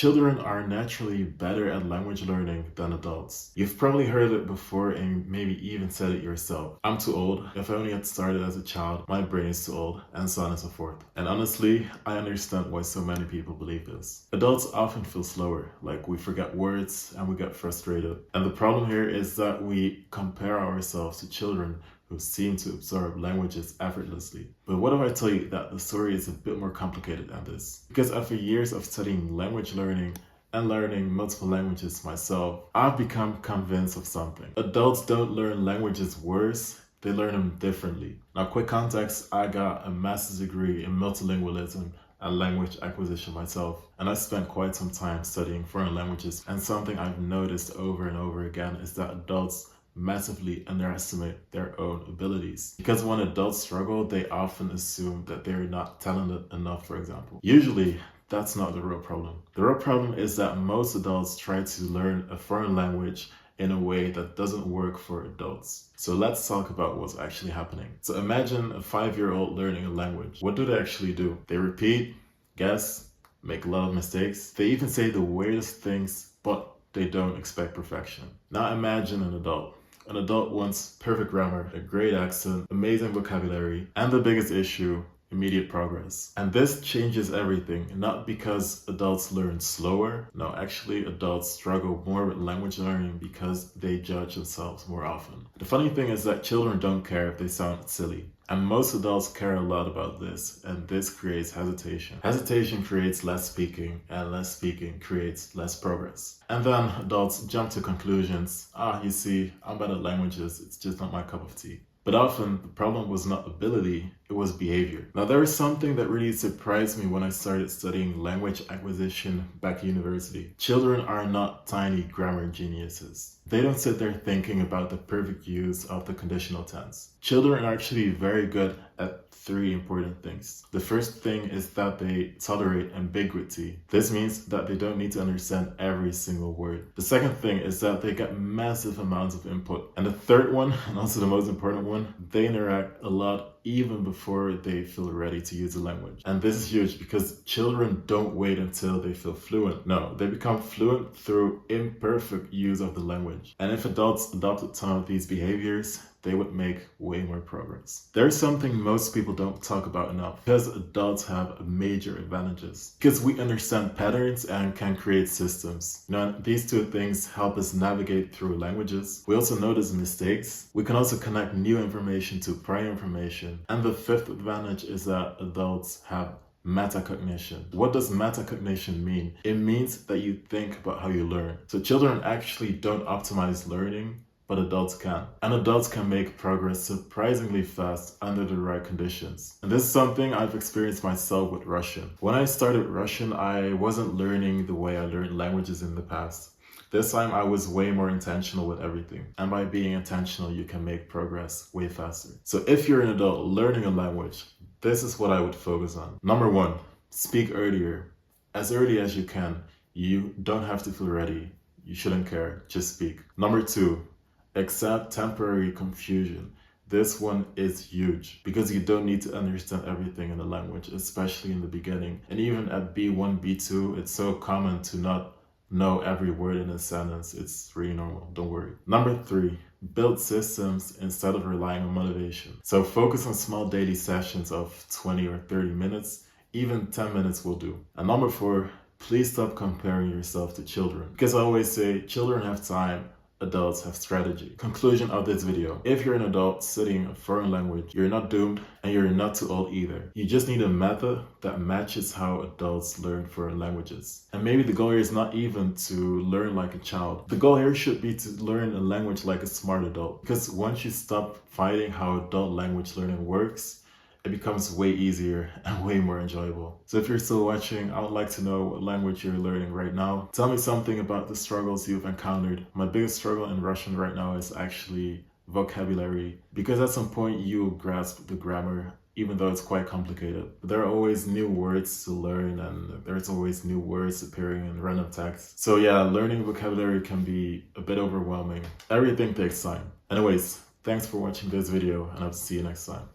Children are naturally better at language learning than adults. You've probably heard it before and maybe even said it yourself. I'm too old. If I only had started as a child, my brain is too old, and so on and so forth. And honestly, I understand why so many people believe this. Adults often feel slower, like we forget words and we get frustrated. And the problem here is that we compare ourselves to children who seem to absorb languages effortlessly. But what if I tell you that the story is a bit more complicated than this? Because after years of studying language learning and learning multiple languages myself, I've become convinced of something. Adults don't learn languages worse, they learn them differently. Now, quick context, I got a master's degree in multilingualism and language acquisition myself, and I spent quite some time studying foreign languages, and something I've noticed over and over again is that adults massively underestimate their own abilities. Because when adults struggle, they often assume that they're not talented enough, for example. Usually, that's not the real problem. The real problem is that most adults try to learn a foreign language in a way that doesn't work for adults. So let's talk about what's actually happening. So imagine a 5-year-old learning a language. What do they actually do? They repeat, guess, make a lot of mistakes. They even say the weirdest things, but they don't expect perfection. Now imagine an adult. An adult wants perfect grammar, a great accent, amazing vocabulary, and the biggest issue, immediate progress. And this changes everything, not because adults learn slower. No, actually adults struggle more with language learning because they judge themselves more often. The funny thing is that children don't care if they sound silly. And most adults care a lot about this, and this creates hesitation. Hesitation creates less speaking, and less speaking creates less progress. And then adults jump to conclusions. You see, I'm bad at languages, it's just not my cup of tea. But often, the problem was not ability, it was behavior. Now, there is something that really surprised me when I started studying language acquisition back at university. Children are not tiny grammar geniuses. They don't sit there thinking about the perfect use of the conditional tense. Children are actually very good at 3 important things. The first thing is that they tolerate ambiguity. This means that they don't need to understand every single word. The second thing is that they get massive amounts of input. And the third one, and also the most important one, they interact a lot even before they feel ready to use the language. And this is huge because children don't wait until they feel fluent. No, they become fluent through imperfect use of the language. And if adults adopted some of these behaviors, they would make way more progress. There's something most people don't talk about enough, because adults have major advantages. Because we understand patterns and can create systems. These 2 things help us navigate through languages. We also notice mistakes. We can also connect new information to prior information. And the 5th advantage is that adults have metacognition. What does metacognition mean? It means that you think about how you learn. So children actually don't optimize learning, but adults can. And adults can make progress surprisingly fast under the right conditions. And this is something I've experienced myself with Russian. When I started Russian, I wasn't learning the way I learned languages in the past. This time I was way more intentional with everything. And by being intentional, you can make progress way faster. So if you're an adult learning a language, this is what I would focus on. Number 1, speak earlier. As early as you can. You don't have to feel ready. You shouldn't care. Just speak. Number 2, accept temporary confusion. This one is huge because you don't need to understand everything in the language, especially in the beginning. And even at B1, B2, it's so common to not know every word in a sentence. It's really normal, don't worry. Number 3, build systems instead of relying on motivation. So focus on small daily sessions of 20 or 30 minutes, even 10 minutes will do. And number 4, please stop comparing yourself to children. Because I always say, children have time, adults have strategy. Conclusion of this video. If you're an adult studying a foreign language, you're not doomed and you're not too old either. You just need a method that matches how adults learn foreign languages. And maybe the goal here is not even to learn like a child. The goal here should be to learn a language like a smart adult. Because once you stop fighting how adult language learning works, it becomes way easier and way more enjoyable. So if you're still watching, I would like to know what language you're learning right now. Tell me something about the struggles you've encountered. My biggest struggle in Russian right now is actually vocabulary, because at some point you grasp the grammar, even though it's quite complicated. But there are always new words to learn, and there's always new words appearing in random text. So yeah, learning vocabulary can be a bit overwhelming. Everything takes time. Anyways, thanks for watching this video, and I'll see you next time.